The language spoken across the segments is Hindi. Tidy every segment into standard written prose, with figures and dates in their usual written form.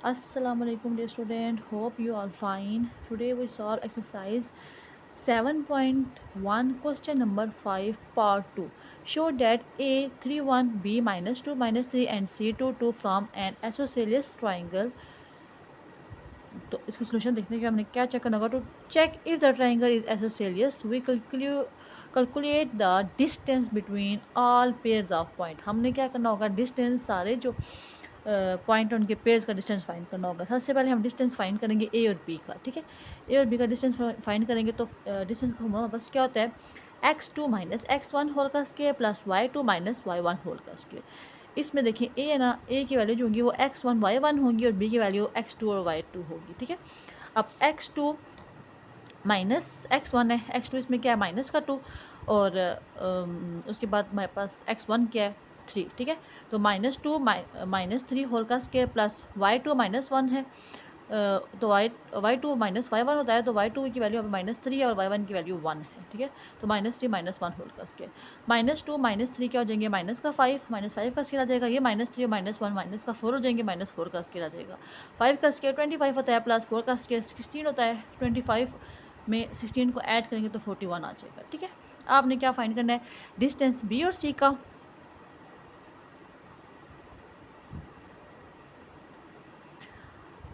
Assalamualaikum dear student, hope you all fine. Today we solve exercise 7.1 question number 5 part 2. Show that A 3 1 B minus 2 minus 3 and C 2 2 from an isosceles triangle. तो इसका सोल्यूशन देखने के हमने क्या चेक करना होगा to check if the triangle is isosceles we calculate the distance between all pairs of point. हमने क्या करना होगा, डिस्टेंस सारे जो पॉइंट उनके पेयर्स का डिस्टेंस फाइंड करना होगा। सबसे पहले हम डिस्टेंस फाइंड करेंगे ए और बी का। ठीक है, ए और बी का डिस्टेंस फाइंड करेंगे तो डिस्टेंस का हमारे पास क्या होता है, x2 माइनस x1 होल का square plus y2 minus y1 whole का स्केयर। इसमें देखिए ए है ना, ए की वैल्यू जो होंगी वो x1 y1 होंगी और बी की वैल्यू x2 और y2 होगी। ठीक है, अब x2 माइनस x1 है, x2 इसमें क्या है माइनस का 2 और उसके बाद हमारे पास x1 क्या है 3। ठीक है, तो -2 -3 होल का स्केयर प्लस y2 -1 है, तो y2 माइनस y1 होता है, तो y2 की वैल्यू -3 है और y1 की वैल्यू 1 है। ठीक है, तो -3 -1 होल का स्केयर, -2 -3 क्या हो जाएंगे माइनस का 5, -5 का स्केयर आ जाएगा, ये -3 -1 माइनस का 4 हो जाएंगे, -4 का स्केयर आ जाएगा। 5 का स्केयर 25 होता है प्लस 4 का स्केयर 16 होता है, 25 में 16 को ऐड करेंगे तो 41 आ जाएगा। ठीक है, आपने क्या फाइंड करना है, डिस्टेंस बी और सी का।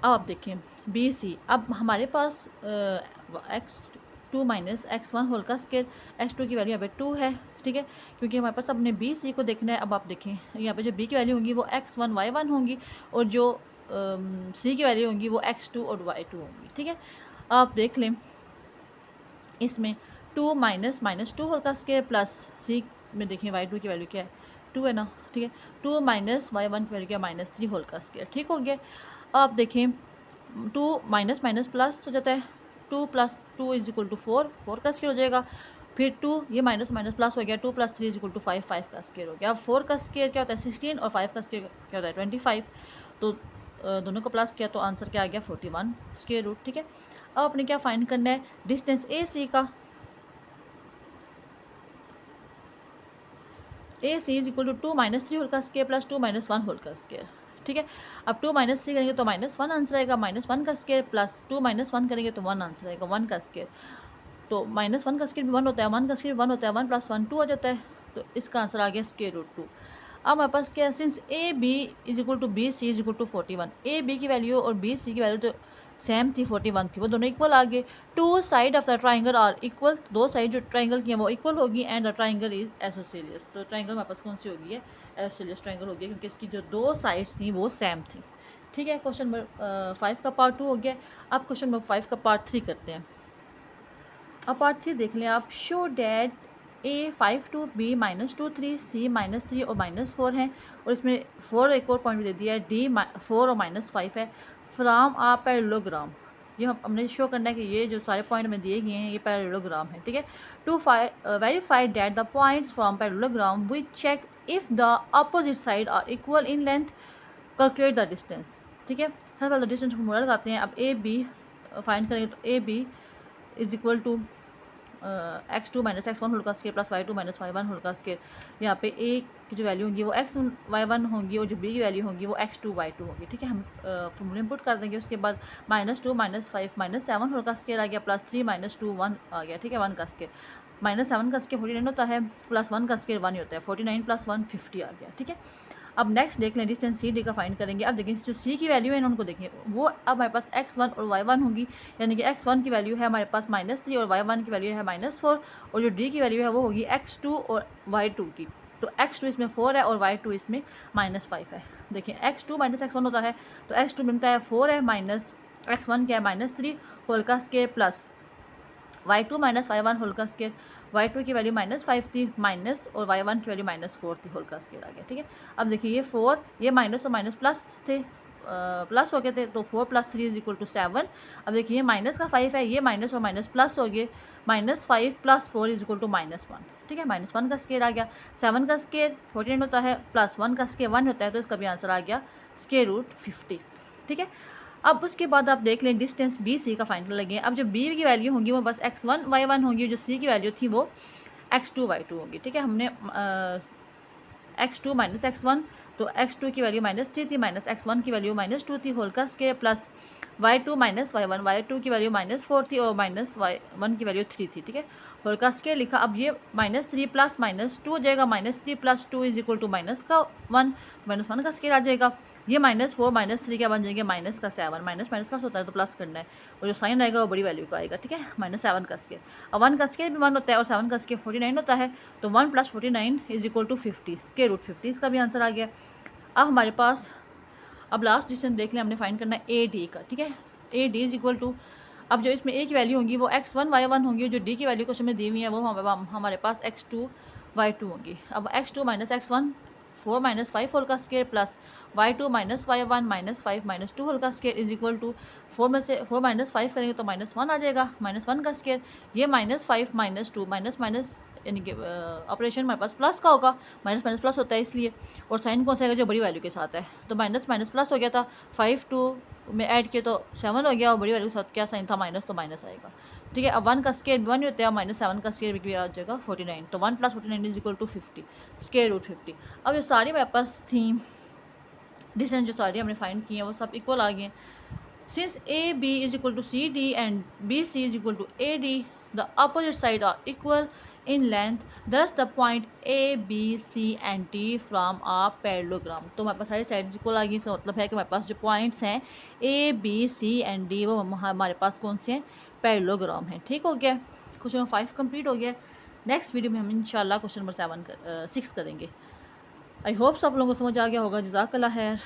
अब आप देखें बी सी, अब हमारे पास x2 माइनस x1 होल का स्केयर, x2 की वैल्यू यहाँ पे 2 है। ठीक है, क्योंकि हमारे पास अपने बी सी को देखना है। अब आप देखें यहाँ पे जो बी की वैल्यू होंगी वो x1 y1 होंगी और जो सी की वैल्यू होंगी वो x2 और y2 होंगी। ठीक है, आप देख लें इसमें 2 माइनस -2 होल का स्केयर प्लस सी में देखें y2 की वैल्यू क्या है 2 है ना। ठीक है, 2 माइनस y1 की वैल्यू क्या है -3 होल का स्केयर। ठीक हो गया, अब देखें 2 माइनस माइनस प्लस हो जाता है, 2 प्लस 2 इज इक्वल टू 4 का स्केयर हो जाएगा। फिर 2 ये माइनस माइनस प्लस हो गया, 2 प्लस 3 इज इक्वल टू 5 का स्केयर हो गया। अब 4 का स्केयर क्या होता है 16 और 5 का स्केयर क्या होता है 25, तो दोनों को प्लस किया तो आंसर क्या आ गया 41 स्केयर रूट। ठीक है, अब आपने क्या फाइंड करना है, डिस्टेंस ए सी का। ए सी इज इक्वल टू 2 -3 होल का स्केयर प्लस 2 -1 होल का स्केयर। ठीक है, अब 2 -3 करेंगे तो -1 आंसर आएगा, -1 का स्केयर प्लस 2 -1 करेंगे तो 1 आंसर आएगा, 1 का स्केयर। तो -1 का स्केयर भी 1 होता है, 1 का स्केयर 1 होता है, 1 + 1 2 हो जाता है, तो इसका आंसर आ गया स्केयर रूट 2। अब हमारे पास क्या है, since A B is equal to B C is equal to 41, A B की वैल्यू और बी सी की वैल्यू तो सेम थी 41 थी, वो दोनों इक्वल आ गए। Two side of the triangle are equal, दो साइड जो ट्राइंगल की है वो इक्वल होगी and the triangle is isosceles. तो ट्राइंगल हमारे पास कौन सी होगी है, एसोसेलियस ट्राइंगल होगी, क्योंकि इसकी जो दो साइड्स थी वो सेम थी। ठीक है, क्वेश्चन नंबर 5 का पार्ट 2 हो गया। अब क्वेश्चन नंबर 5 का पार्ट 3 करते हैं। अब पार्ट 3 देख लें आप, show that A 5 2 B -2 3 C -3 और -4 हैं, और इसमें 4 एक और पॉइंट दे दिया है, D 4 और -5 है फ्राम आ पैरेललोग्राम। ये हमने शो करना है कि ये जो सारे पॉइंट में दिए गए हैं ये पैरेललोग्राम है। ठीक है, to verify that the points from parallelogram we check if the opposite side are equal in length, calculate the distance. ठीक है, सबसे पहले डिस्टेंस को मोड़ा लगाते हैं। अब ए बी फाइंड करेंगे तो A B is equal to x2 minus x1 whole का square plus y2 minus y1 whole का स्केयर। यहाँ पे a की जो वैल्यू होंगी वो x y1 होंगी और जो b की वैल्यू होंगी वो x2 y2 होगी। ठीक है, हम फॉर्मूला इंपुट कर देंगे। उसके बाद -2 -5 -7 होल का स्केयर आ गया प्लस 3 -2 1 आ गया। ठीक है, 1 का स्केयर, -7 का स्केयर 49 होता है प्लस 1 का स्केयर 1 ही होता है, 49 + 1 50 आ गया। ठीक है, अब नेक्स्ट देख लें, डिस्टेंस सी डी का फाइंड करेंगे। अब देखें जो सी की वैल्यू है उनको देखें, वो अब हमारे पास x1 और y1 होगी, यानी कि x1 की वैल्यू है हमारे पास -3 और y1 की वैल्यू है -4, और जो d की वैल्यू है वो होगी x2 और y2 की। तो x2 इसमें 4 है और y2 इसमें -5 है। देखें x2 - x1 होता है तो x2 बनता है 4 है माइनस x1 क्या है -3 होल का square plus y2 - y1 whole का स्केयर। y2 की वैल्यू -5 थी माइनस और y1 की वैल्यू -4 थी, होल का स्केयर आ गया। ठीक है, अब देखिए ये 4 ये माइनस और माइनस प्लस थे, प्लस हो गए थे, तो 4 + 3 = 7। अब देखिए ये माइनस का 5 है, ये माइनस और माइनस प्लस हो गए, -5 + 4 = -1। ठीक है, -1 का स्केयर आ गया। 7 का स्केयर 49 होता है प्लस 1 का स्केयर 1 होता है, तो इसका भी आंसर आ गया स्केयर रूट 50। ठीक है, अब उसके बाद आप देख लें डिस्टेंस बी सी का फाइंड लगे। अब जो बी की वैल्यू होंगी वो बस x1 y1 होंगी, जो सी की वैल्यू थी वो x2 y2 होगी। ठीक है, हमने x2 - x1 तो x2 की वैल्यू -3 थी, माइनस x1 की वैल्यू -2 थी होल का square, plus y2 minus y1, y2 की वैल्यू -4 थी और माइनस y1 की वैल्यू 3 थी, ठीक है। होल का स्क्वायर लिखा। अब ये -3 प्लस -2 हो जाएगा, -3 + 2 = -1, -1 का स्क्वायर आ जाएगा। ये -4 -3 क्या बन जाएंगे, -7, माइनस प्लस होता है तो प्लस करना है, और जो साइन आएगा वो बड़ी वैल्यू का आएगा, ठीक है। -7 का स्क्वायर, अब 1 का स्क्वायर भी 1 होता है और 7 का स्क्वायर 49 होता है, तो 1 + 49 = 50, स्क्वायर रूट 50, इसका भी आंसर आ गया। अब हमारे पास अब लास्ट डिसीजन देख लें, हमने फाइंड करना है ए डी का, ठीक है। ए डी = अब जो इसमें ए की वैल्यू होंगी वो x1 y1 होंगी, जो डी की वैल्यू क्वेश्चन में दी हुई है वो हमारे पास x2 y2 होंगी। अब x2 - x1 4 - 5 होल का square, plus y2 - y1 -5 - 2 whole का स्क्वायर = 4 में से 4 - 5 करेंगे तो -1 आ जाएगा, -1 का स्क्वायर। ये -5 - 2 माइनस यानी कि ऑपरेशन हमारे पास प्लस का होगा, माइनस माइनस प्लस होता है इसलिए, और साइन कौन सा आएगा, जो बड़ी वैल्यू के साथ है, तो माइनस माइनस प्लस हो गया था, 5 2 में ऐड किए तो 7 हो गया, और बड़ी वैल्यू के साथ क्या साइन था, माइनस, तो माइनस आएगा, ठीक है। अब 1 का स्क्वायर 1 होता है, -7 का स्क्वायर भी आ जाएगा 49, तो 1 + 49 = 50, स्क्वायर रूट 50। अब ये सारी मेरे पास थी डिस्टेंस, जो सारी हमने फाइंड की हैं वो सब इक्वल आ गए हैं। Since AB = CD and BC = AD, the opposite sides are equal in length. Thus, the point A, B, C and D from a parallelogram. तो हमारे पास सारी साइड्स इक्वल आ गई, इसका मतलब है कि हमारे पास जो पॉइंट्स हैं A, B, C and D वो हमारे पास कौन से हैं, पैरेललोग्राम हैं, ठीक हो गया। क्वेश्चन नंबर 5 कंप्लीट हो गया। नेक्स्ट वीडियो में हम इंशाल्लाह क्वेश्चन नंबर 6 करेंगे। आई होप सब लोगों को समझ आ गया होगा। जज़ाकल्लाह खैर।